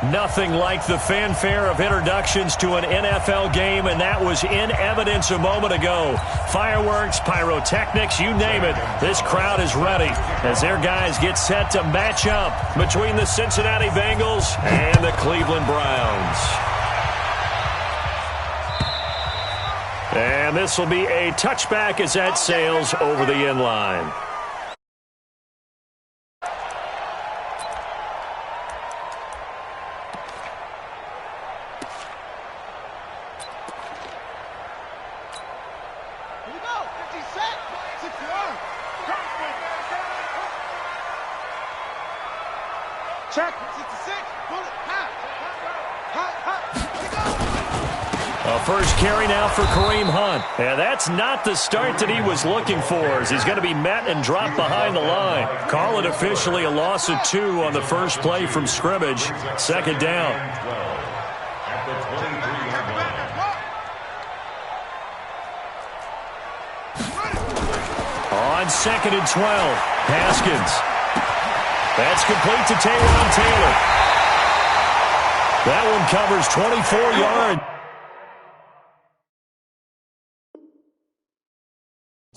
Nothing like the fanfare of introductions to an NFL game, and that was in evidence a moment ago. Fireworks, pyrotechnics, you name it. This crowd is ready as their guys get set to match up between the Cincinnati Bengals and the Cleveland Browns. And this will be a touchback as that sails over the end line. First carry now for Kareem Hunt. And that's not the start that he was looking for, as he's going to be met and dropped behind the line. Call it officially a loss of 2 on the first play from scrimmage. Second down. On 2nd and 12, Haskins. That's complete to Taywan Taylor. That one covers 24 yards.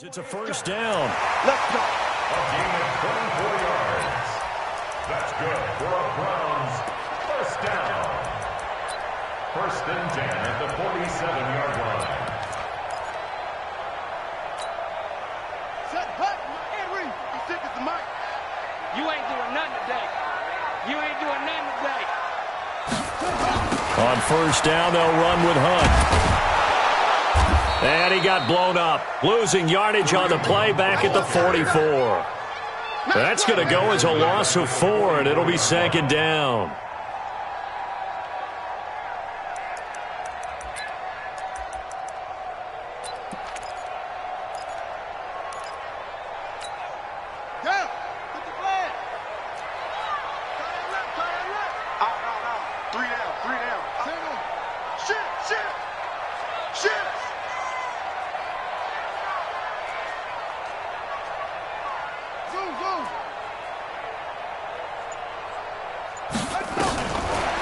It's a first down. Let's go. A gain of 24 yards. That's good for a Browns first down. 1st and 10 at the 47-yard line. Set back, Henry. You stick at the mic. You ain't doing nothing today. You ain't doing nothing today. On first down, they'll run with Hunt. And he got blown up, losing yardage on the play back at the 44. That's going to go as a loss of 4, and it'll be 2nd down.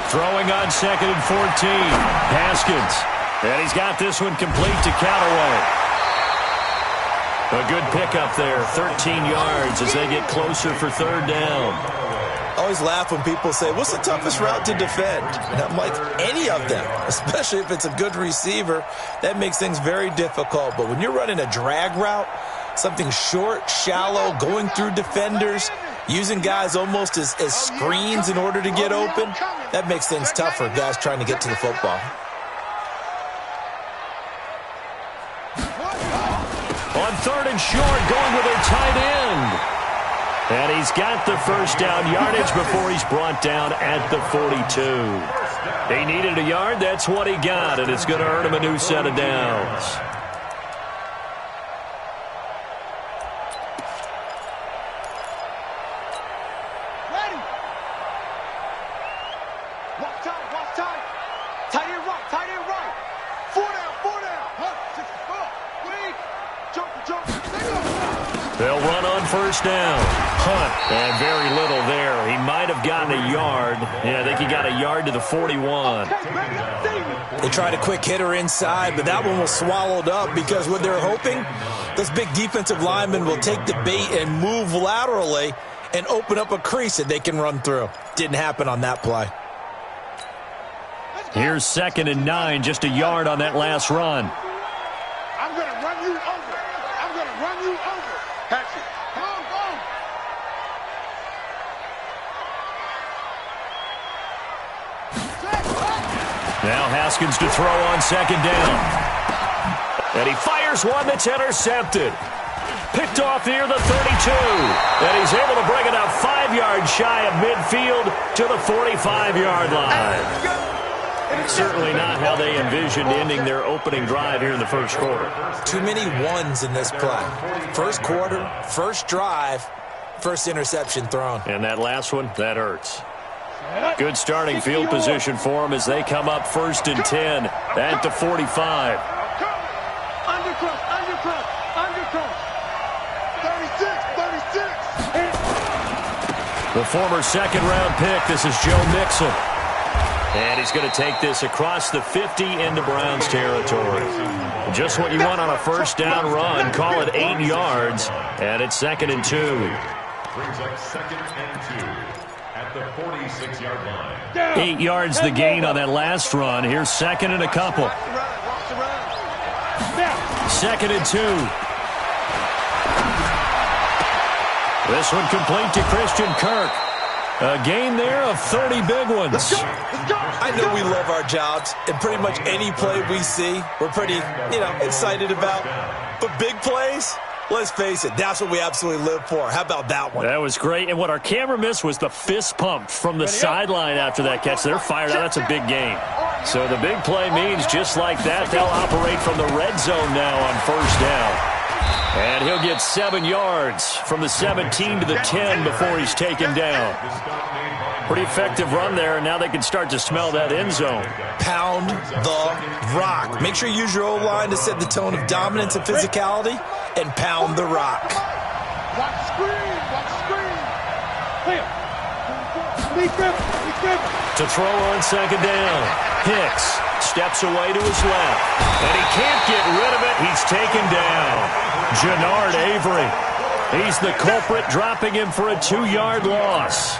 Throwing on 2nd and 14. Haskins. And he's got this one complete to Callaway. A good pickup there. 13 yards as they get closer for 3rd down. I always laugh when people say, what's the toughest route to defend? And I'm like, any of them, especially if it's a good receiver. That makes things very difficult. But when you're running a drag route, something short, shallow, going through defenders, using guys almost as screens in order to get open, that makes things tough for guys trying to get to the football. On 3rd and short, going with their tight end. And he's got the first down yardage before he's brought down at the 42. He needed a yard. That's what he got, and it's going to earn him a new set of downs. They'll run on first down. Hunt, and very little there. He might have gotten a yard. Yeah, I think he got a yard to the 41. They tried a quick hitter inside, but that one was swallowed up because what they're hoping, those big defensive linemen will take the bait and move laterally and open up a crease that they can run through. Didn't happen on that play. Here's 2nd and 9, just a yard on that last run. I'm going to run you over. I'm going to run you over. Catch it. Come on, go. Now Haskins to throw on 2nd down. And he fires one that's intercepted. Picked off near the 32. And he's able to bring it up 5 yards shy of midfield to the 45-yard line. Certainly not how they envisioned ending their opening drive here in the first quarter. Too many ones in this play. First quarter, first drive, first interception thrown. And that last one, that hurts. Good starting field position for them as they come up 1st and 10 at the 45. Undercross, undercross, undercross. 36, 36. The former 2nd-round pick, this is Joe Mixon. And he's going to take this across the 50 into Browns territory. Just what you want on a first down run. Call it 8 yards. And it's 2nd and 2. Brings up 2nd and 2 at the 46-yard line. 8 yards the gain on that last run. Here's 2nd and a couple. 2nd and 2. This one complete to Christian Kirk. A gain there of 30 big ones. I know we love our jobs, and pretty much any play we see, we're pretty, excited about. But big plays, let's face it, that's what we absolutely live for. How about that one? That was great. And what our camera missed was the fist pump from the sideline after that catch. They're fired out. That's a big gain. So the big play means just like that, they'll operate from the red zone now on first down. And he'll get 7 yards from the 17 to the 10 before he's taken down. Pretty effective run there, and now they can start to smell that end zone. Pound the rock. Make sure you use your O-line to set the tone of dominance and physicality, and pound the rock. Watch the screen. Watch the screen. To throw on second down. Hicks steps away to his left. And he can't get rid of it. He's taken down. Jannard Avery. He's the culprit, dropping him for a 2-yard loss.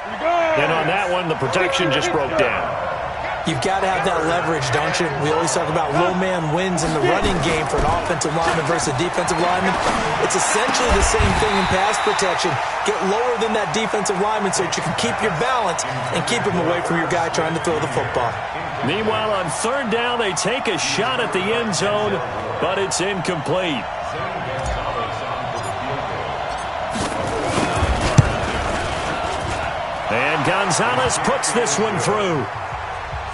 And on that one, the protection just broke down. You've got to have that leverage, don't you? We always talk about low man wins in the running game for an offensive lineman versus a defensive lineman. It's essentially the same thing in pass protection. Get lower than that defensive lineman so that you can keep your balance and keep him away from your guy trying to throw the football. Meanwhile, on third down, they take a shot at the end zone, but it's incomplete. And Gonzalez puts this one through.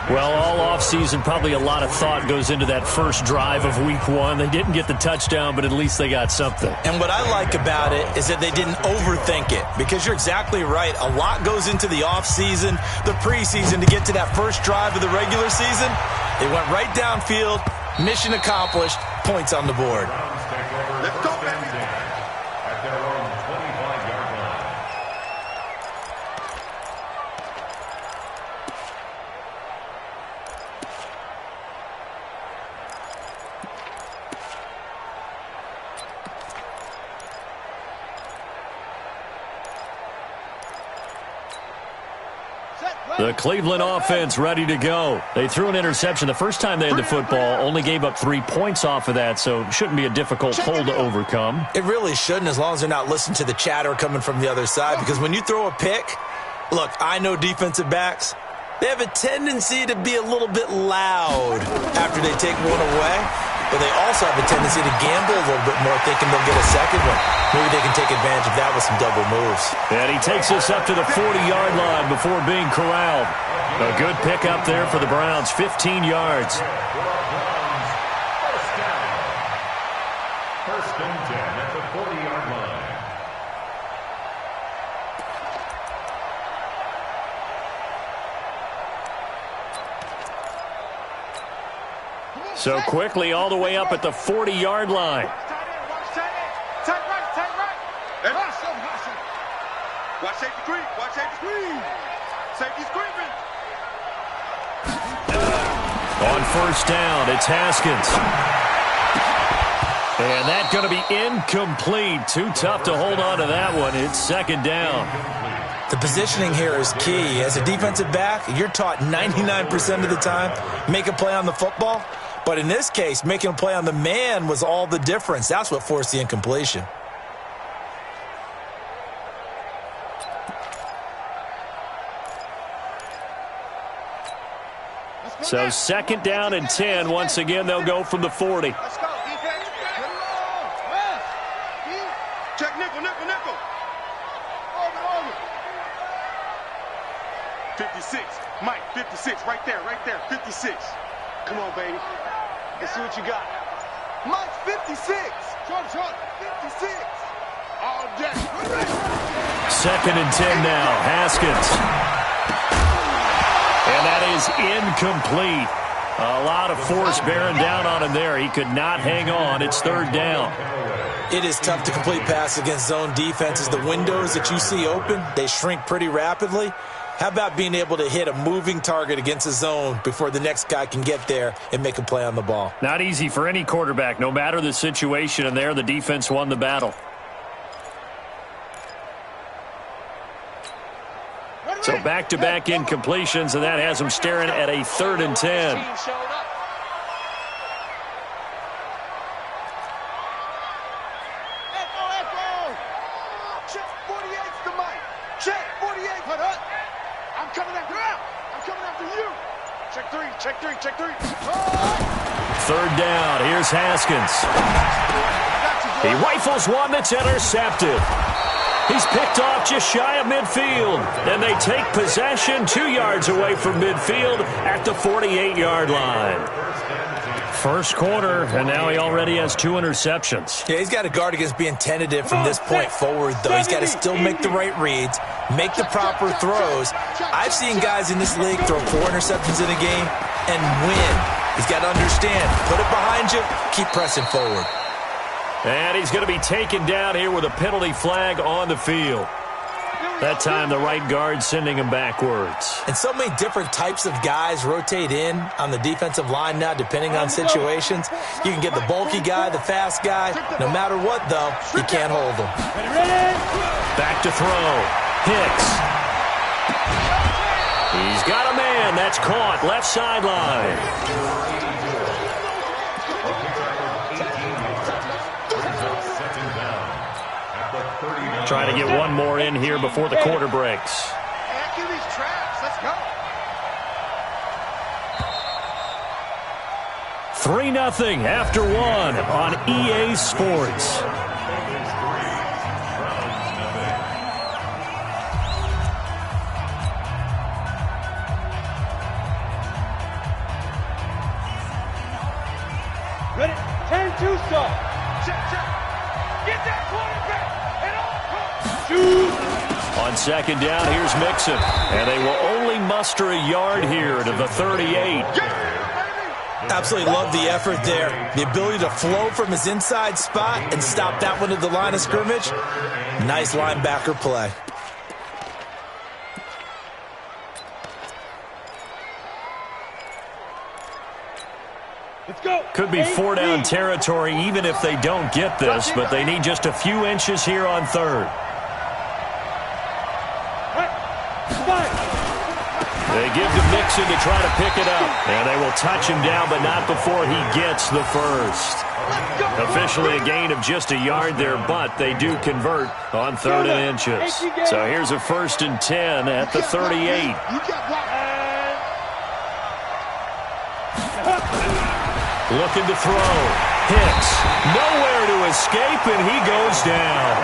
Well, all offseason, probably a lot of thought goes into that first drive of week 1. They didn't get the touchdown, but at least they got something. And what I like about it is that they didn't overthink it, because you're exactly right. A lot goes into the offseason, the preseason, to get to that first drive of the regular season. They went right downfield, mission accomplished, points on the board. Let's go, baby. At their own 25-yard line. The Cleveland offense ready to go. They threw an interception the first time they had the football, only gave up 3 points off of that, so shouldn't be a difficult hole to overcome. It really shouldn't, as long as they're not listening to the chatter coming from the other side, because when you throw a pick, look, I know defensive backs, they have a tendency to be a little bit loud after they take one away, but they also have a tendency to gamble a little bit more, thinking they'll get a second one. Maybe they can take advantage of that with some double moves. And he takes us up to the 40-yard line before being corralled. A good pickup there for the Browns, 15 yards. First down. First and 10 at the 40-yard line. So quickly all the way up at the 40-yard line. Tight right. Watch safety screen. Watch safety screen. Safety screening. On first down, it's Haskins. And that's going to be incomplete. Too tough to hold on to that one. It's second down. The positioning here is key. As a defensive back, you're taught 99% of the time, make a play on the football. But in this case, making a play on the man was all the difference. That's what forced the incompletion. So second down and 10. Once again, they'll go from the 40. Let's go, defense. Check nickel. Over. 56. Mike, 56. Right there. 56. Come on, baby. Let's see what you got. Mike's 56. Short. 56. All day. Second and 10 now. Haskins. And that is incomplete. A lot of force bearing down on him there. He could not hang on. It's third down. It is tough to complete passes against zone defenses. The windows that you see open, they shrink pretty rapidly. How about being able to hit a moving target against his zone before the next guy can get there and make a play on the ball? Not easy for any quarterback, no matter the situation, and there the defense won the battle. So back-to-back incompletions, and that has them staring at a 3rd and 10. Check 48's the mic. Check 48. I'm coming after you. Check 3. 3rd down. Here's Haskins. He rifles one that's intercepted. He's picked off just shy of midfield. And they take possession 2 yards away from midfield at the 48-yard line. First quarter, and now he already has 2 interceptions. Yeah, he's got to guard against being tentative from this point forward, though. He's got to still make the right reads, make the proper throws. I've seen guys in this league throw 4 interceptions in a game and win. He's got to understand, put it behind you, keep pressing forward. And he's going to be taken down here with a penalty flag on the field. That time, the right guard sending him backwards. And so many different types of guys rotate in on the defensive line now, depending on situations. You can get the bulky guy, the fast guy. No matter what, though, you can't hold them. Back to throw. Hicks. He's got a man. That's caught. Left sideline. Trying to get one more in here before the quarter breaks. Cue these traps. Let's go. 3-0 after 1 on EA Sports. Ready? 10-2 stop. Check. Get that quarterback. On 2nd down, here's Mixon. And they will only muster a yard here to the 38. Absolutely love the effort there. The ability to flow from his inside spot and stop that one at the line of scrimmage. Nice linebacker play. Let's go. Could be 4-down territory even if they don't get this, but they need just a few inches here on 3rd. They give to Mixon to try to pick it up. And they will touch him down, but not before he gets the first. Officially a gain of just a yard there, but they do convert on 3rd and inches. So here's a 1st and 10 at the 38. Looking to throw. Hicks. Nowhere to escape, and he goes down.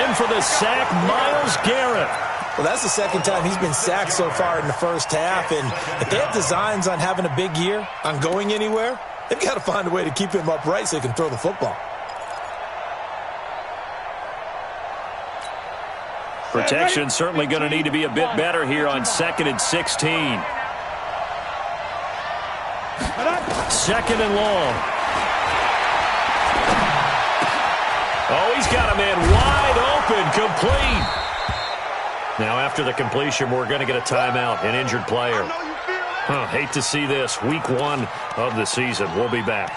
In for the sack, Myles Garrett. Well, that's the 2nd time he's been sacked so far in the first half. And if they have designs on having a big year, on going anywhere, they've got to find a way to keep him upright so he can throw the football. Protection certainly going to need to be a bit better here on 2nd and 16. 2nd and long. Oh, he's got a man wide open, complete. Now, after the completion, we're going to get a timeout, an injured player. Hate to see this. Week 1 of the season. We'll be back.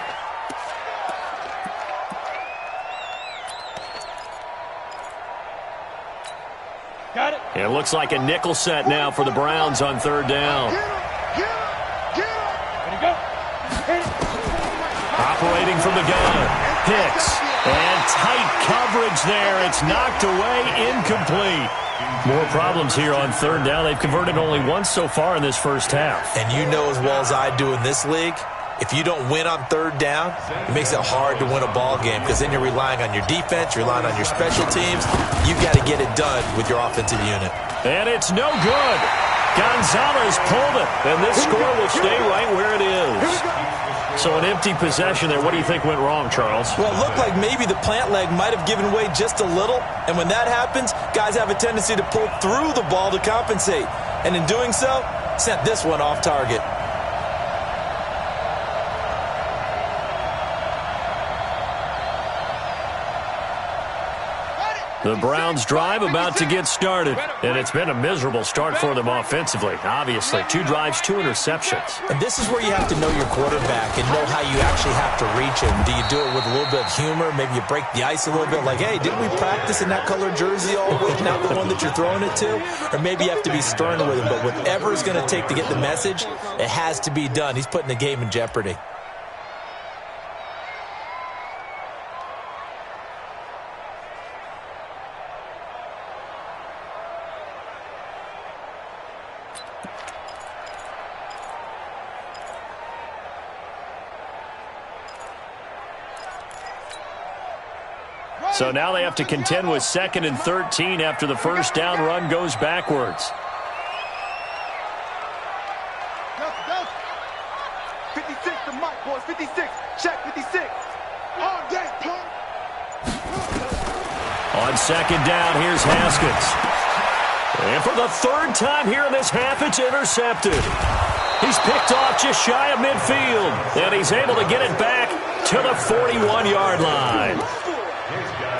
Got it. It looks like a nickel set now for the Browns on 3rd down. Ready, go. Operating from the gun. Hicks. And tight coverage there. It's knocked away, incomplete. More problems here on 3rd down. They've converted only once so far in this first half. And you know as well as I do in this league, if you don't win on 3rd down, it makes it hard to win a ball game because then you're relying on your defense, you're relying on your special teams. You've got to get it done with your offensive unit. And it's no good. Gonzalez pulled it, and this score will stay right where it is. So an empty possession there. What do you think went wrong, Charles? Well, it looked like maybe the plant leg might have given way just a little. And when that happens, guys have a tendency to pull through the ball to compensate. And in doing so, sent this one off target. The Browns' drive about to get started, and it's been a miserable start for them offensively. Obviously, 2 drives, 2 interceptions. And this is where you have to know your quarterback and know how you actually have to reach him. Do you do it with a little bit of humor? Maybe you break the ice a little bit, like, hey, didn't we practice in that colored jersey all week, not the one that you're throwing it to? Or maybe you have to be stern with him, but whatever it's going to take to get the message, it has to be done. He's putting the game in jeopardy. So now they have to contend with 2nd and 13 after the first down run goes backwards. 56 to Mike, boys. 56. Check 56. All day, punk. On 2nd down, here's Haskins. And for the 3rd time here in this half, it's intercepted. He's picked off just shy of midfield, and he's able to get it back to the 41-yard line.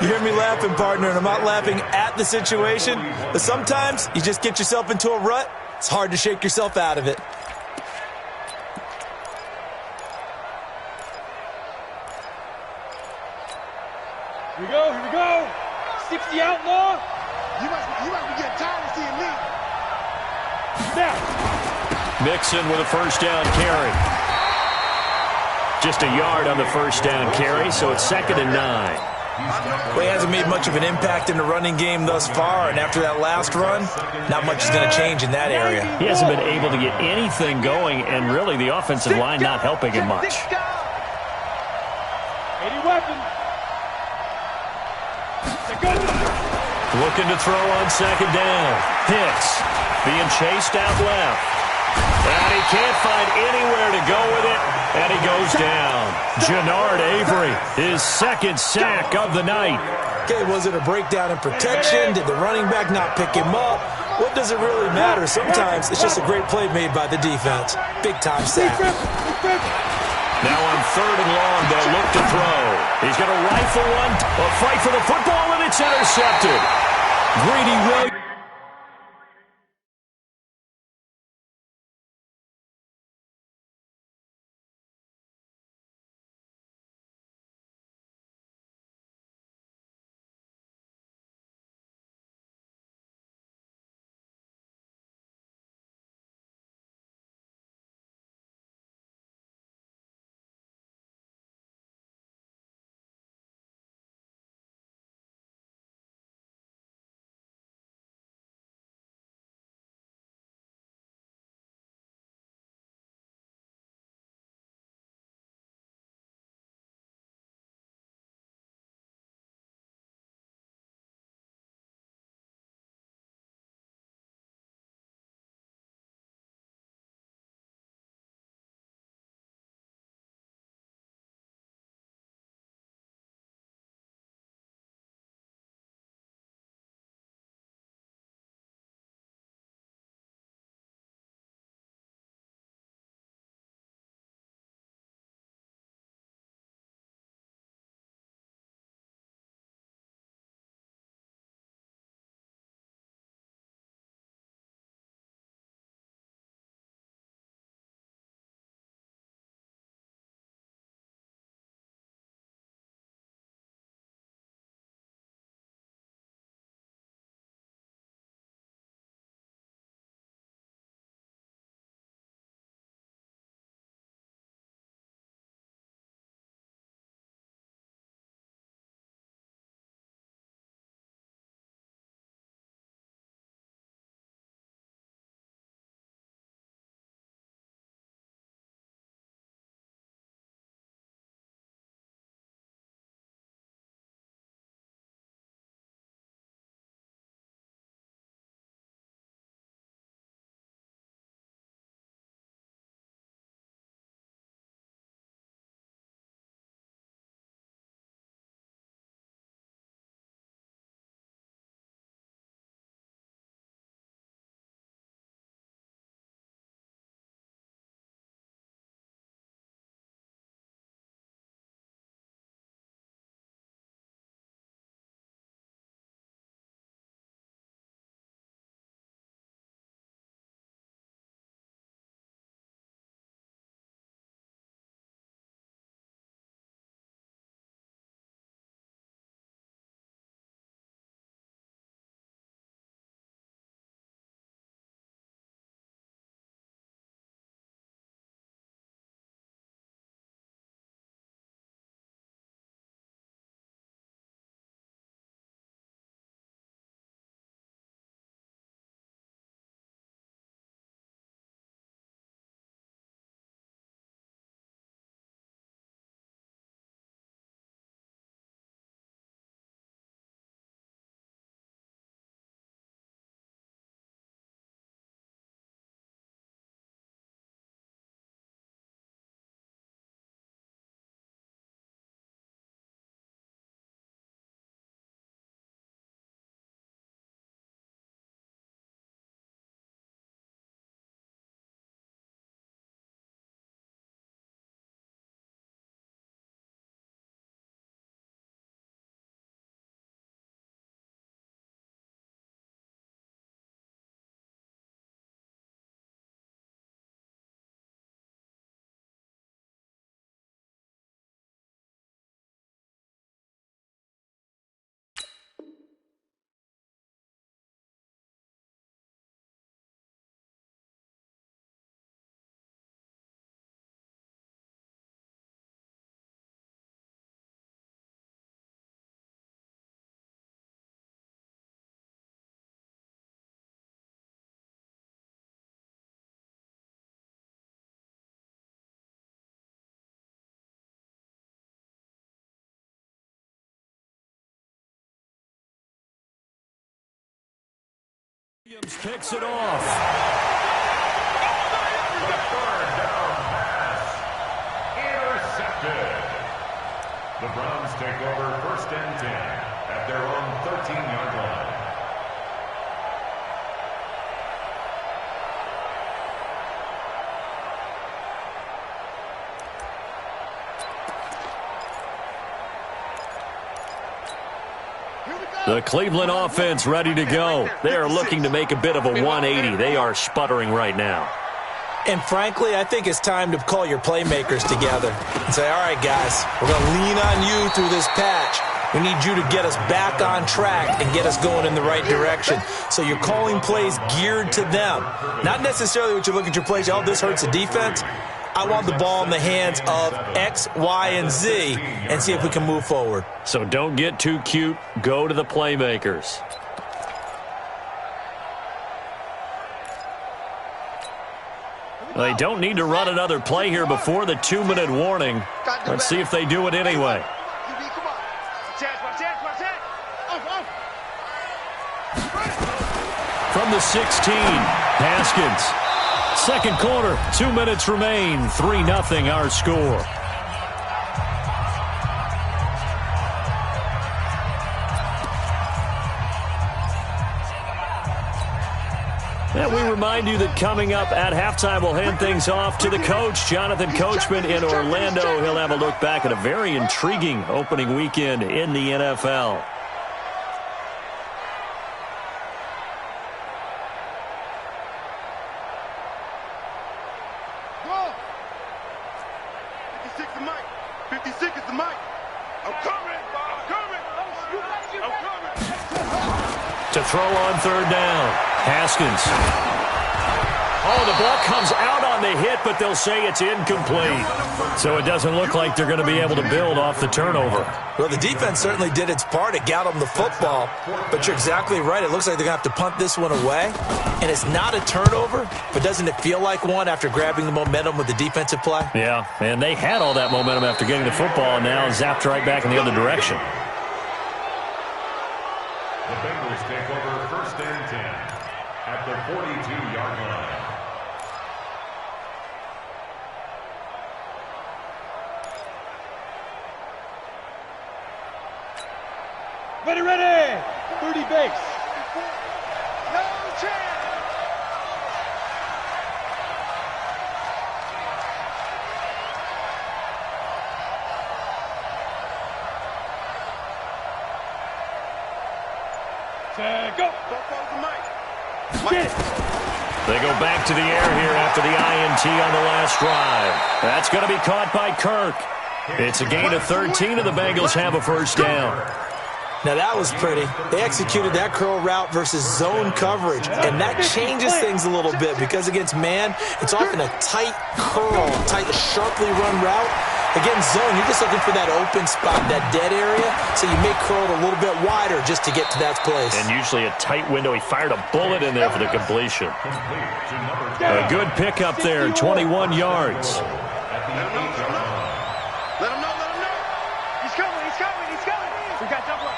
You hear me laughing, partner, and I'm not laughing at the situation, but sometimes you just get yourself into a rut. It's hard to shake yourself out of it. Here we go, here we go. 60 outlaw. You might be getting tired of seeing me. Snap. Mixon with a first down carry. Just a yard on the first down carry, so it's 2nd and 9. Well, he hasn't made much of an impact in the running game thus far, and after that last run, not much is going to change in that area. He hasn't been able to get anything going, and really the offensive line not helping him much. 80 weapon. Looking to throw on 2nd down. Hicks being chased out left. And he can't find anywhere to go with it, and he goes down. Jannard Avery, his 2nd sack of the night. Okay, was it a breakdown in protection? Did the running back not pick him up? What does it really matter? Sometimes it's just a great play made by the defense. Big-time sack. Now on 3rd and long, they'll look to throw. He's going to rifle one, a fight for the football, and it's intercepted. Greedy Williams. Picks it off. The third down pass. Intercepted. The Browns take over 1st and 10 at their own 13-yard line. The Cleveland offense ready to go. They are looking to make a bit of a 180. They are sputtering right now. And frankly, I think it's time to call your playmakers together and say, all right, guys, we're going to lean on you through this patch. We need you to get us back on track and get us going in the right direction. So you're calling plays geared to them. Not necessarily what you look at your plays, oh, this hurts the defense. I want the ball in the hands of X, Y, and Z and see if we can move forward. So don't get too cute. Go to the playmakers. They don't need to run another play here before the 2-minute warning. Let's see if they do it anyway. From the 16, Haskins. Second quarter, 2 minutes remain. 3-0 our score. And we remind you that coming up at halftime, we'll hand things off to the coach, Jonathan Coachman in Orlando. He'll have a look back at a very intriguing opening weekend in the NFL. To throw on third down, Haskins. Oh, the ball comes out on the hit, but they'll say it's incomplete. So it doesn't look like they're going to be able to build off the turnover. Well, the defense certainly did its part. It got them the football. But you're exactly right. It looks like they're going to have to punt this one away. And it's not a turnover, but doesn't it feel like one after grabbing the momentum with the defensive play? Yeah, and they had all that momentum after getting the football, and now zapped right back in the other direction. The Bengals take over 1st and 10 at the 42-yard line. Ready! 30 base. No chance. Go. They go back to the air here after the INT on the last drive. That's going to be caught by Kirk. It's a gain of 13, and the Bengals have a first down. Now, that was pretty. They executed that curl route versus zone coverage, and that changes things a little bit because against man, it's often a tight curl, tight, sharply run route. Against zone, you're just looking for that open spot, that dead area, so you may curl it a little bit wider just to get to that place. And usually a tight window. He fired a bullet in there for the completion. A good pickup there, 21 yards. Let him know. He's coming. We got double up.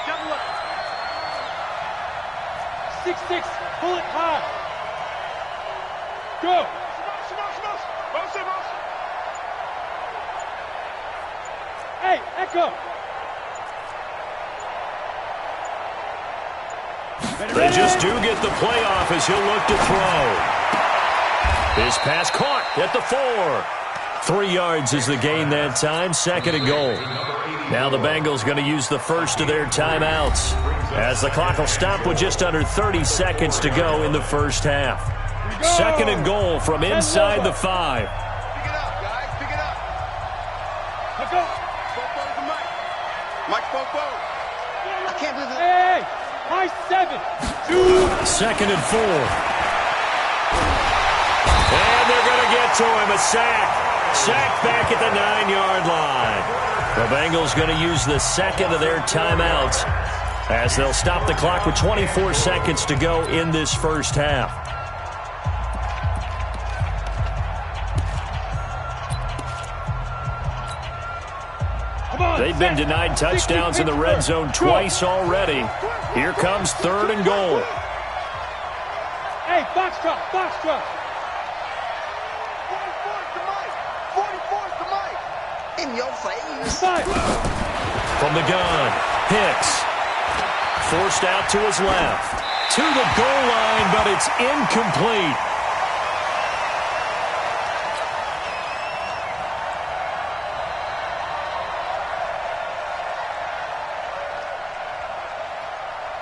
6-6, pull it high. Go. Hey, Echo. They just do get the playoff as he'll look to throw. His pass caught at the 4. 3 yards is the gain that time, 2nd and goal. Now the Bengals going to use the first of their timeouts as the clock will stop with just under 30 seconds to go in the first half. 2nd and goal from inside the 5. Pick it up, guys. Pick it up. Let's go. Fofo's the mic. Mike Fofo. I can't believe it. Hey, high 7. 2nd and 4. And they're going to get to him, a sack. Sack back at the 9-yard line. The Bengals going to use the second of their timeouts as they'll stop the clock with 24 seconds to go in this first half. They've been denied touchdowns in the red zone twice already. Here comes 3rd and goal. Box truck, box truck. 44's the mic. 44's the mic. In your face. Five. From the gun, Hicks. Forced out to his left. To the goal line, but it's incomplete.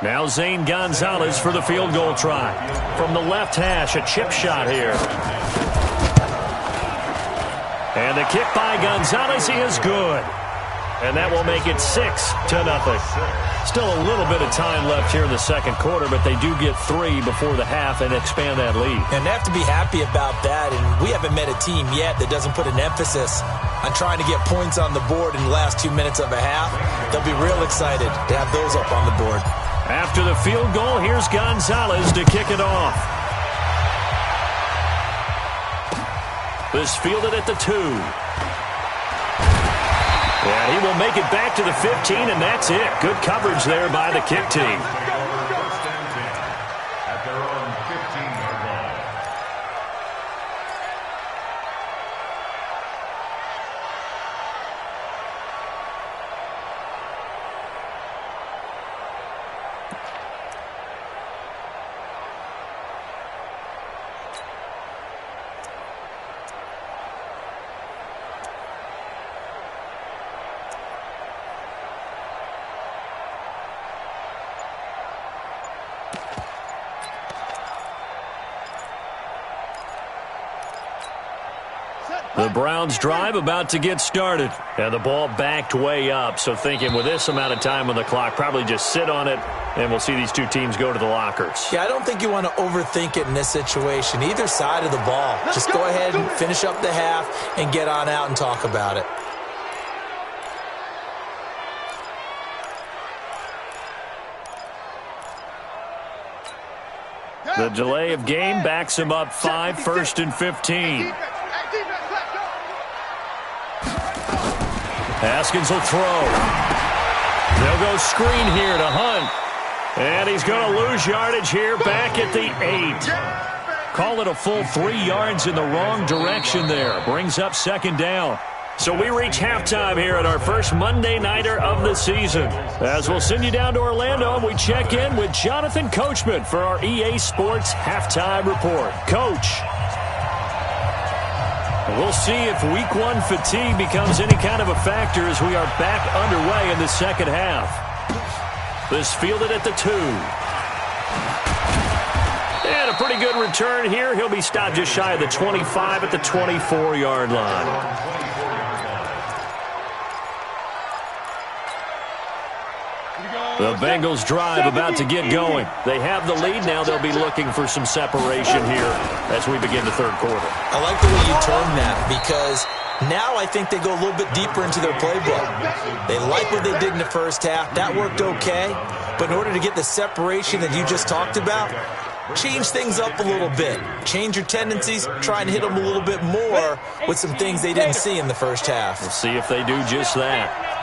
Now Zane Gonzalez for the field goal try. From the left hash, a chip shot here. And the kick by Gonzalez is good. And that will make it 6-0. Still a little bit of time left here in the second quarter, but they do get 3 before the half and expand that lead. And they have to be happy about that. And we haven't met a team yet that doesn't put an emphasis on trying to get points on the board in the last 2 minutes of a half. They'll be real excited to have those up on the board. After the field goal, here's Gonzalez to kick it off. This fielded at the 2. And he will make it back to the 15, and that's it. Good coverage there by the kick team. First and 10 at their own 15-yard line. The Browns drive about to get started. And the ball backed way up. So thinking with this amount of time on the clock, probably just sit on it, and we'll see these two teams go to the lockers. Yeah, I don't think you want to overthink it in this situation. Either side of the ball. Just go ahead and finish up the half and get on out and talk about it. The delay of game backs him up 5, 1st and 15. Haskins will throw. They'll go screen here to Hunt. And he's going to lose yardage here back at the 8. Call it a full 3 yards in the wrong direction there. Brings up second down. So we reach halftime here at our first Monday Nighter of the season. As we'll send you down to Orlando, and we check in with Jonathan Coachman for our EA Sports Halftime Report. Coach. We'll see if Week 1 fatigue becomes any kind of a factor as we are back underway in the second half. This fielded at the 2. And a pretty good return here. He'll be stopped just shy of the 25 at the 24-yard line. The Bengals drive about to get going. They have the lead now. They'll be looking for some separation here as we begin the third quarter. I like the way you term that because now I think they go a little bit deeper into their playbook. They like what they did in the first half. That worked okay. But in order to get the separation that you just talked about, change things up a little bit. Change your tendencies. Try and hit them a little bit more with some things they didn't see in the first half. We'll see if they do just that.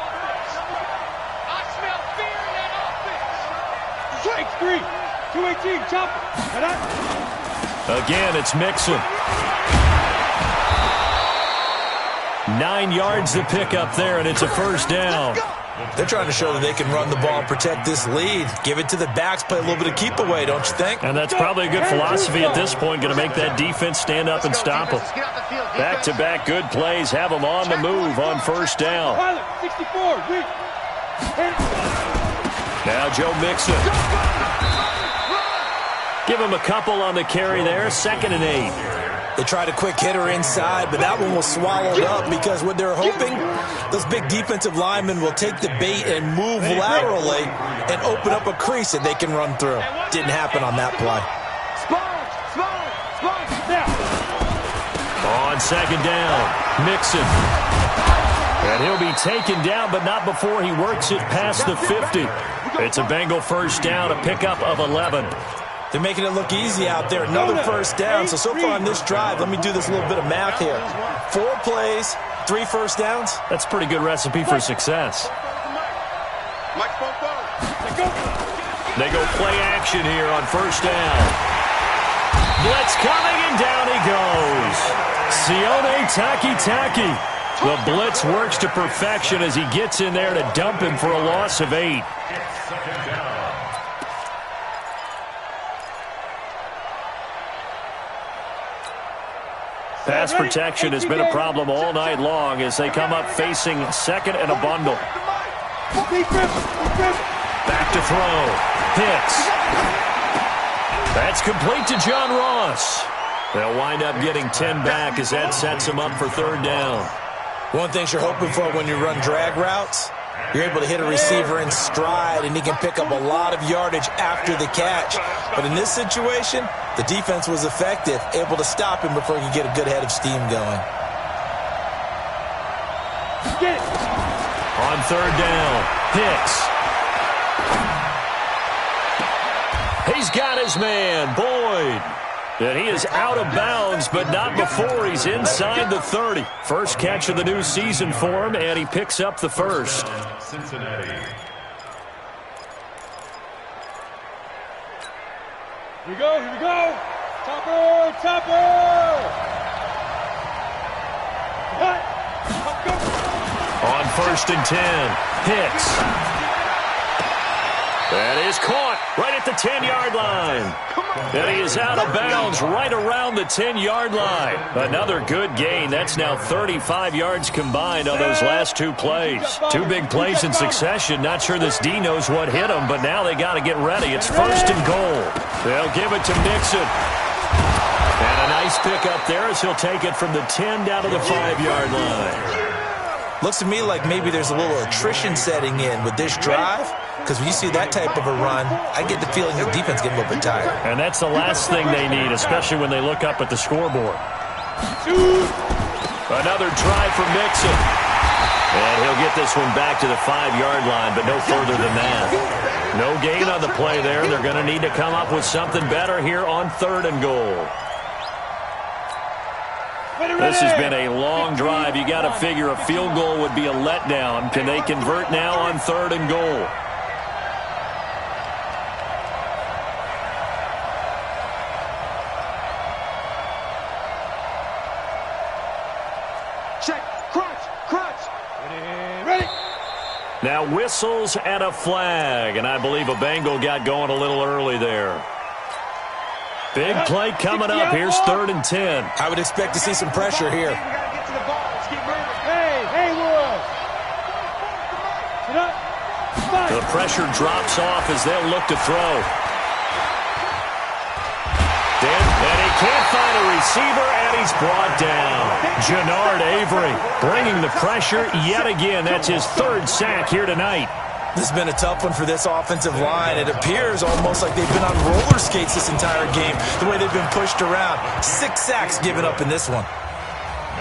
218, chop. Again, it's Mixon. 9 yards to pick up there, and it's a first down. They're trying to show that they can run the ball and protect this lead. Give it to the backs, play a little bit of keep away, don't you think? And that's probably a good philosophy at this point, going to make that defense stand up and stop them. Back-to-back good plays have them on the move on first down. 64, now Joe Mixon. Give him a couple on the carry there, 2nd and 8. They tried a quick hitter inside, but that one was swallowed up because what they're hoping, those big defensive linemen will take the bait and move laterally and open up a crease that they can run through. Didn't happen on that play. On second down, Mixon. And he'll be taken down, but not before he works it past the 50. It's a Bengal first down, a pickup of 11. They're making it look easy out there. Another first down. So far on this drive, let me do this little bit of math here. 4 plays, 3 first downs. That's a pretty good recipe for success. They go play action here on first down. Blitz coming, and down he goes. Sione Taki. The blitz works to perfection as he gets in there to dump him for a loss of 8. It's second down. Pass protection has been a problem all night long as they come up facing second and a bundle. Back to throw. Hits. That's complete to John Ross. They'll wind up getting 10 back as that sets them up for third down. One thing you're hoping for when you run drag routes, you're able to hit a receiver in stride, and he can pick up a lot of yardage after the catch. But in this situation, the defense was effective, able to stop him before he could get a good head of steam going. On third down, Hicks. He's got his man, Boyd. And he is out of bounds, but not before he's inside the 30. First catch of the new season for him, and he picks up the first. Cincinnati. Here we go. Topper. On first and 10, Hicks. That is caught right at the 10-yard line. And he is out of bounds right around the 10-yard line. Another good gain. That's now 35 yards combined on those last two plays. Two big plays in succession. Not sure this D knows what hit him, but now they got to get ready. It's first and goal. They'll give it to Mixon. And a nice pickup there as he'll take it from the 10 down to the 5-yard line. Looks to me like maybe there's a little attrition setting in with this drive, because when you see that type of a run, I get the feeling the defense getting a little bit tired. And that's the last thing they need, especially when they look up at the scoreboard. Another try for Mixon. And he'll get this one back to the 5-yard line, but no further than that. No gain on the play there. They're going to need to come up with something better here on third and goal. This has been a long drive. You got to figure a field goal would be a letdown. Can they convert now on third and goal? Check. Crunch. Ready. Now whistles and a flag, and I believe a Bengal got going a little early there. Big play coming up. Here's third and 10. I would expect to see some pressure here. Hey, Will. Sit up. The pressure drops off as they'll look to throw. And he can't find a receiver, and he's brought down. Jannard Avery bringing the pressure yet again. That's his third sack here tonight. This has been a tough one for this offensive line. It appears almost like they've been on roller skates this entire game, the way they've been pushed around. 6 sacks given up in this one.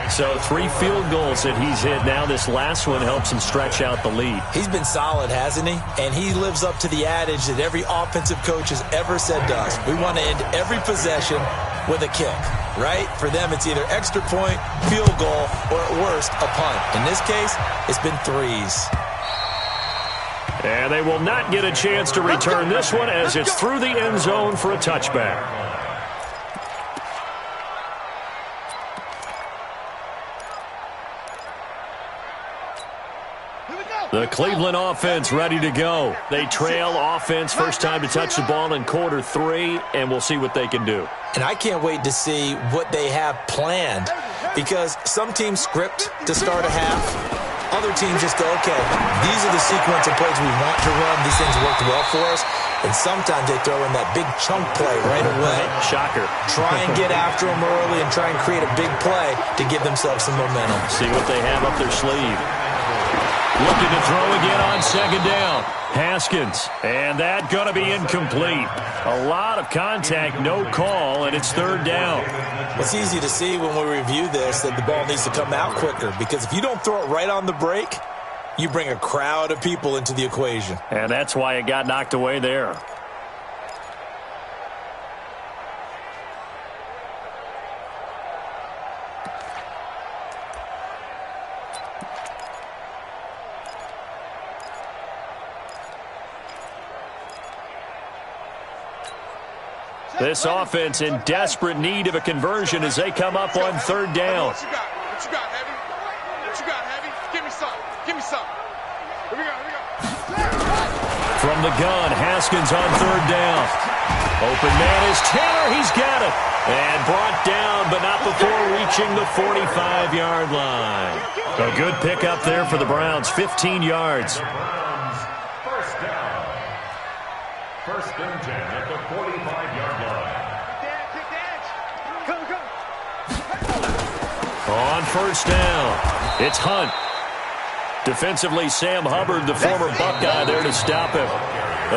So 3 field goals that he's hit. Now this last one helps him stretch out the lead. He's been solid, hasn't he? And he lives up to the adage that every offensive coach has ever said to us. We want to end every possession with a kick, right? For them, it's either extra point, field goal, or at worst, a punt. In this case, it's been 3s. And they will not get a chance to return this one as it's through the end zone for a touchback. The Cleveland offense ready to go. They trail offense first time to touch the ball in quarter 3, and we'll see what they can do. And I can't wait to see what they have planned, because some teams script to start a half. Other teams just go, okay, these are the sequence of plays we want to run. These things worked well for us. And sometimes they throw in that big chunk play right away. Shocker. Try and get after them early and try and create a big play to give themselves some momentum. See what they have up their sleeve. Looking to throw again on second down. Haskins. And that going to be incomplete. A lot of contact, no call, and it's third down. It's easy to see when we review this that the ball needs to come out quicker, because if you don't throw it right on the break, you bring a crowd of people into the equation. And that's why it got knocked away there. This offense in desperate need of a conversion as they come up on third down. What you got? What you got, Heavy? What you got, Heavy? Give me some. Give me some. Here we go. Here we go. From the gun, Haskins on third down. Open man is Taylor. He's got it. And brought down, but not before reaching the 45-yard line. A good pickup there for the Browns, 15 yards. First down. First and 10 at the 45-yard line. On first down, it's Hunt. Defensively, Sam Hubbard, the former Buckeye, there to stop him.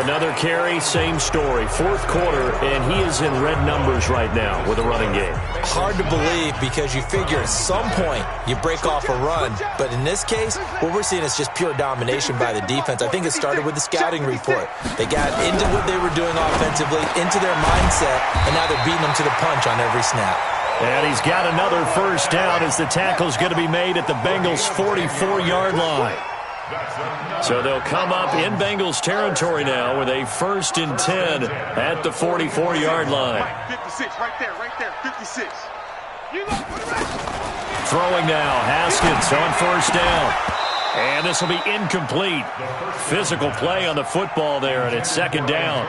Another carry, same story. Fourth quarter, and he is in red numbers right now with a running game. Hard to believe because you figure at some point you break off a run. But in this case, what we're seeing is just pure domination by the defense. I think it started with the scouting report. They got into what they were doing offensively, into their mindset, and now they're beating them to the punch on every snap. And he's got another first down as the tackle's going to be made at the Bengals' 44-yard line. So they'll come up in Bengals territory now with a first and 10 at the 44-yard line. 56, right there, 56. Throwing now, Haskins on first down. And this will be incomplete. Physical play on the football there, and it's second down.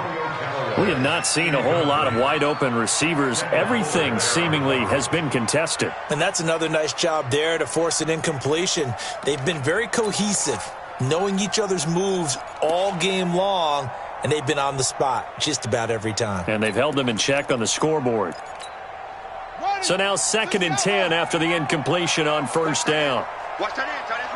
We have not seen a whole lot of wide-open receivers. Everything seemingly has been contested. And that's another nice job there to force an incompletion. They've been very cohesive, knowing each other's moves all game long, and they've been on the spot just about every time. And they've held them in check on the scoreboard. So now second and 10 after the incompletion on first down. Watch that in, tight end.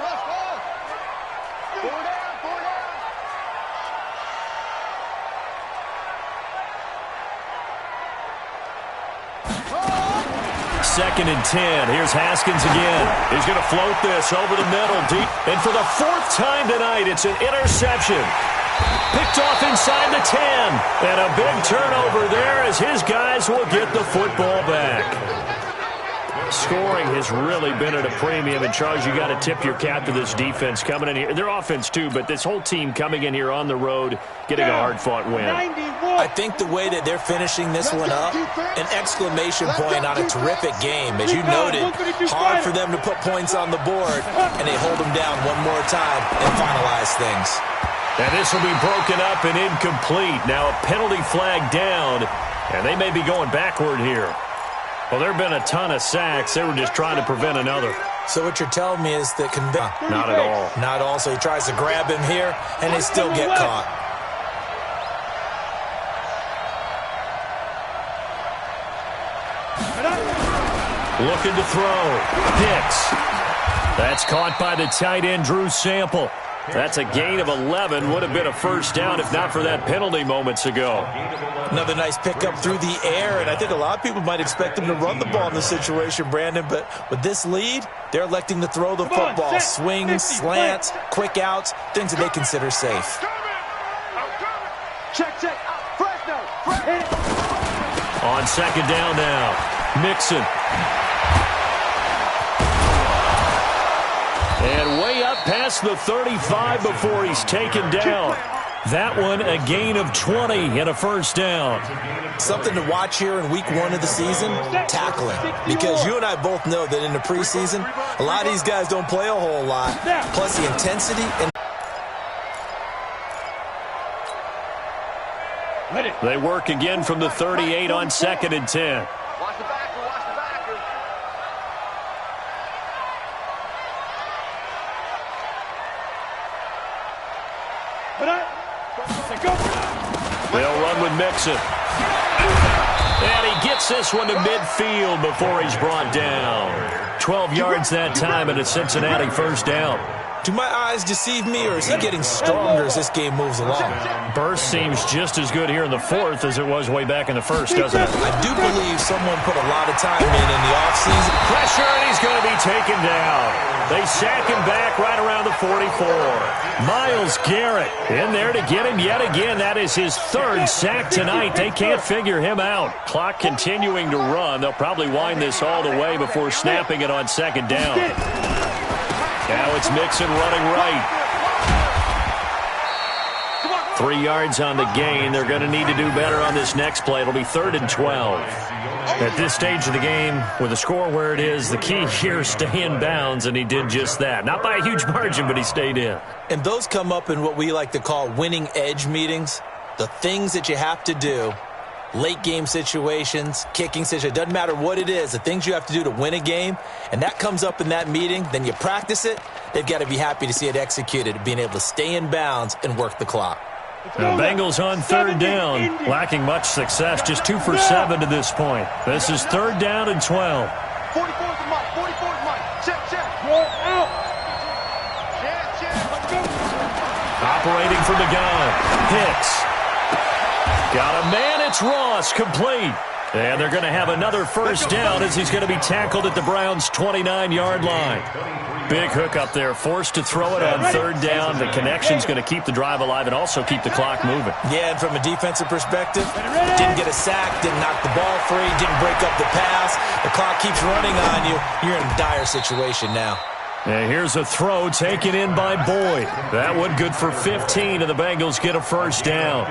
Second and 10. Here's Haskins again. He's going to float this over the middle deep. And for the fourth time tonight, it's an interception. Picked off inside the 10. And a big turnover there as his guys will get the football back. Scoring has really been at a premium. And, Charles, you got to tip your cap to this defense coming in here. Their offense, too, but this whole team coming in here on the road, getting a hard-fought win. I think the way that they're finishing this one up, an exclamation point on a terrific game. As you noted, hard for them to put points on the board, and they hold them down one more time and finalize things. And this will be broken up and incomplete. Now a penalty flag down, and they may be going backward here. Well, there have been a ton of sacks. They were just trying to prevent another. So what you're telling me is that not at all. Not all. So he tries to grab him here, and they still get caught. Looking to throw. Hicks. That's caught by the tight end, Drew Sample. That's a gain of 11. Would have been a first down if not for that penalty moments ago. Another nice pickup through the air, and I think a lot of people might expect him to run the ball in this situation, Brandon, but with this lead, they're electing to throw the football. Swings, slants, quick outs, things that they consider safe. Check. Fresno. On second down now, Mixon. And way up past the 35 before he's taken down. That one a gain of 20 and a first down. Something to watch here in week 1 of the season, tackling. Because you and I both know that in the preseason, a lot of these guys don't play a whole lot. Plus the intensity and they work again from the 38 on second and 10. Watch the backer. They'll run with Mixon. And he gets this one to midfield before he's brought down. 12 yards that time and a Cincinnati first down. do my eyes deceive me, or is he getting stronger as this game moves along? Burst seems just as good here in the fourth as it was way back in the first, doesn't it? I do believe someone put a lot of time in the offseason. Pressure, and he's going to be taken down. They sack him back right around the 44. Myles Garrett in there to get him yet again. That is his third sack tonight. They can't figure him out. Clock continuing to run. They'll probably wind this all the way before snapping it on second down. Now it's Mixon running right. 3 yards on the gain. They're going to need to do better on this next play. It'll be 3rd and 12. At this stage of the game, with the score where it is, the key here is stay in bounds, and he did just that. Not by a huge margin, but he stayed in. And those come up in what we like to call winning edge meetings. The things that you have to do, late game situations, kicking situations, doesn't matter what it is, the things you have to do to win a game, and that comes up in that meeting, then you practice it. They've got to be happy to see it executed, being able to stay in bounds and work the clock. The Bengals on 3rd down, lacking much success, just 2 for 7 to this point. This is 3rd down and 12. 44's the mark, 44's the mark. Check. Out. Operating from the gun. Hicks. Got a man. It's Ross. Complete. And they're going to have another first down as he's going to be tackled at the Browns' 29-yard line. Big hook up there, forced to throw it on 3rd down. The connection's going to keep the drive alive and also keep the clock moving. Yeah, and from a defensive perspective, didn't get a sack, didn't knock the ball free, didn't break up the pass. The clock keeps running on you. You're in a dire situation now. And here's a throw taken in by Boyd. That one good for 15, and the Bengals get a first down.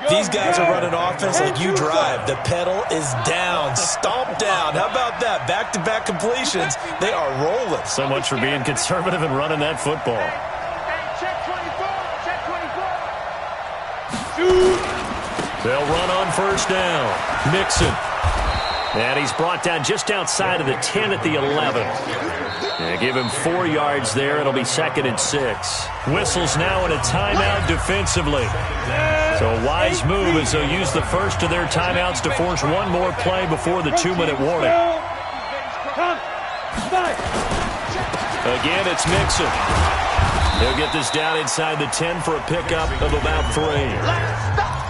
These guys are running offense like you drive. The pedal is down, stomp down. How about that? Back-to-back completions. They are rolling. So much for being conservative and running that football. Check 24. They'll run on first down. Mixon. And he's brought down just outside of the 10 at the 11. Yeah, give him 4 yards there. It'll be 2nd and 6. Whistles now in a timeout defensively. So a wise move as they'll use the first of their timeouts to force one more play before the 2-minute warning. Again, it's Mixon. He'll get this down inside the 10 for a pickup of about 3.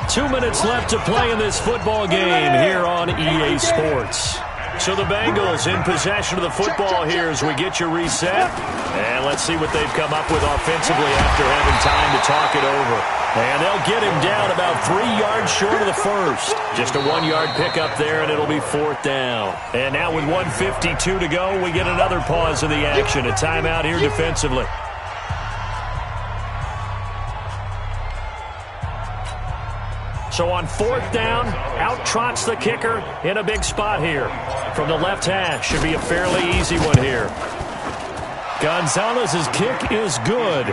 2 minutes left to play in this football game here on EA Sports. So the Bengals in possession of the football here as we get you reset. And let's see what they've come up with offensively after having time to talk it over. And they'll get him down about 3 yards short of the first. Just a 1-yard pickup there, and it'll be 4th down. And now with 1:52 to go, we get another pause of the action. A timeout here defensively. So on 4th down, out trots the kicker in a big spot here. From the left hash, should be a fairly easy one here. Gonzalez's kick is good.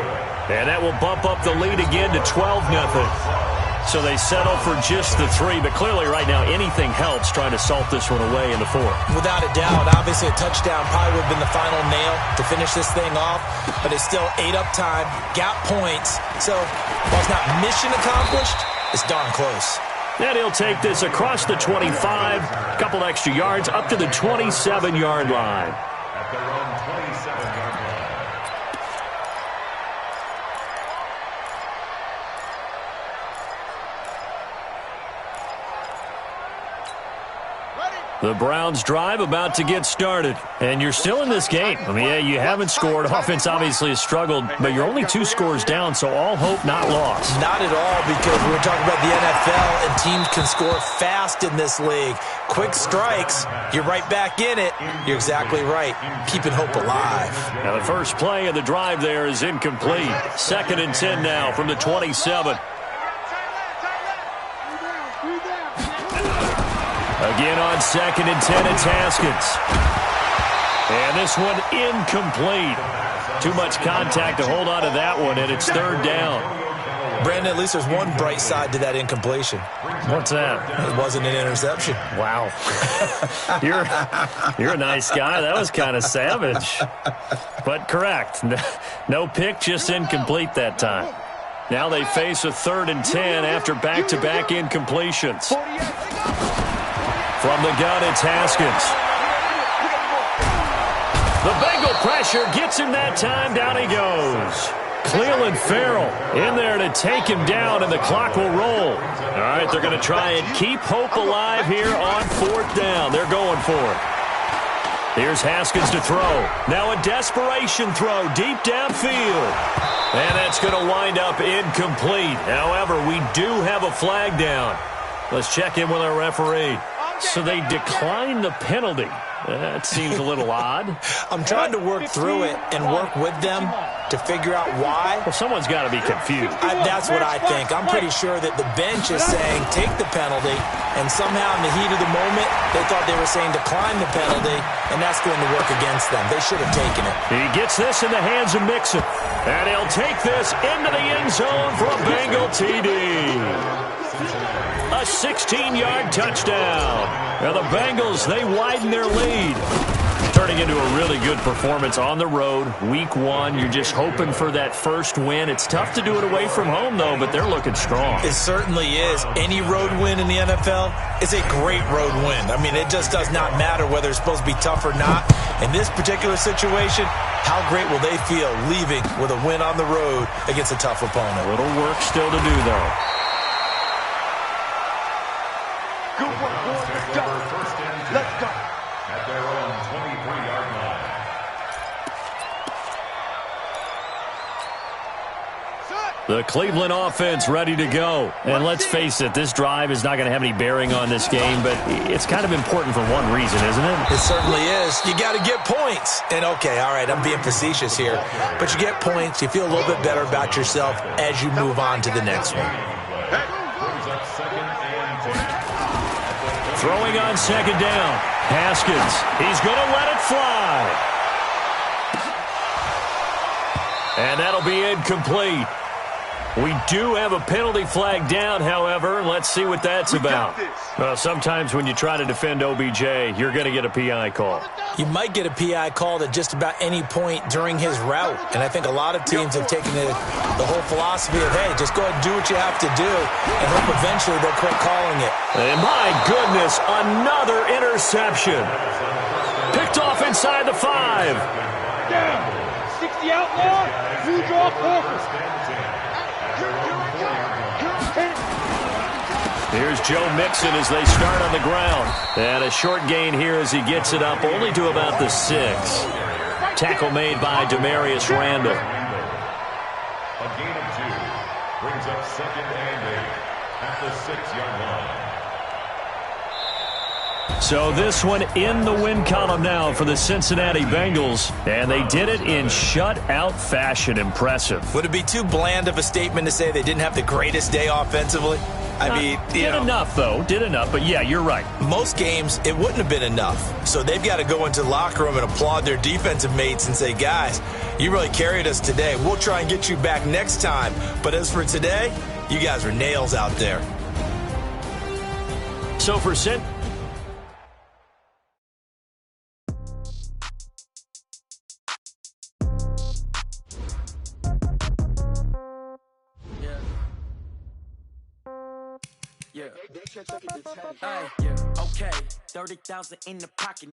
And that will bump up the lead again to 12-0. So they settle for just the 3, but clearly right now anything helps trying to salt this one away in the 4th. Without a doubt, obviously a touchdown probably would have been the final nail to finish this thing off, but it's still ate up time, got points. So while it's not mission accomplished, it's darn close. And he'll take this across the 25, a couple extra yards, up to the 27-yard line. At their own 27-yard line. The Browns drive about to get started. And you're still in this game. I mean, yeah, you haven't scored. Offense obviously has struggled, but you're only 2 scores down, so all hope not lost. Not at all, because we were talking about the NFL, and teams can score fast in this league. Quick strikes, you're right back in it. You're exactly right. Keeping hope alive. Now the first play of the drive there is incomplete. 2nd and 10 now from the 27. Again on 2nd and 10, it's Haskins. And this one incomplete. Too much contact to hold on to that one, and it's 3rd down. Brandon, at least there's one bright side to that incompletion. What's that? It wasn't an interception. Wow. You're a nice guy. That was kind of savage. But correct. No pick, just incomplete that time. Now they face a 3rd and 10 after back-to-back incompletions. From the gun, it's Haskins. The Bengal pressure gets him that time. Down he goes. Cleveland Farrell in there to take him down, and the clock will roll. All right, they're going to try and keep hope alive here on 4th down. They're going for it. Here's Haskins to throw. Now a desperation throw deep downfield. And that's going to wind up incomplete. However, we do have a flag down. Let's check in with our referee. So they declined the penalty. That seems a little odd. I'm trying to work through it and work with them to figure out why. Well, someone's got to be confused. That's what I think. I'm pretty sure that the bench is saying take the penalty, and somehow in the heat of the moment, they thought they were saying decline the penalty, and that's going to work against them. They should have taken it. He gets this in the hands of Mixon, and he'll take this into the end zone for a Bengal TD. A 16-yard touchdown. Now the Bengals, they widen their lead. Turning into a really good performance on the road. Week 1, you're just hoping for that first win. It's tough to do it away from home, though, but they're looking strong. It certainly is. Any road win in the NFL is a great road win. I mean, it just does not matter whether it's supposed to be tough or not. In this particular situation, how great will they feel leaving with a win on the road against a tough opponent? A little work still to do, though. Good work, boys. Let's go. Let's go. At their own 23-yard line. The Cleveland offense ready to go. And let's face it, this drive is not going to have any bearing on this game, but it's kind of important for one reason, isn't it? It certainly is. You got to get points. And, okay, all right, I'm being facetious here. But you get points, you feel a little bit better about yourself as you move on to the next one. Throwing on second down. Haskins, he's going to let it fly. And that'll be incomplete. We do have a penalty flag down, however. Let's see what that's about. Well, sometimes when you try to defend OBJ, you're going to get a PI call. You might get a PI called at just about any point during his route. And I think a lot of teams have taken the whole philosophy of, hey, just go ahead and do what you have to do and hope eventually they'll quit calling it. And my goodness, another interception. Picked off inside the 5. Down. 60 outlaw. New draw focus. Here's Joe Mixon as they start on the ground. And a short gain here as he gets it up only to about the 6. Tackle made by Demarius Randall. A gain of 2 brings up 2nd and 8 at the 6-yard line. So this one in the win column now for the Cincinnati Bengals. And they did it in shutout fashion. Impressive. Would it be too bland of a statement to say they didn't have the greatest day offensively? I mean, did enough, though. Did enough. But, yeah, you're right. Most games, it wouldn't have been enough. So they've got to go into the locker room and applaud their defensive mates and say, guys, you really carried us today. We'll try and get you back next time. But as for today, you guys are nails out there. So for Yeah. Okay, 30,000 in the pocket.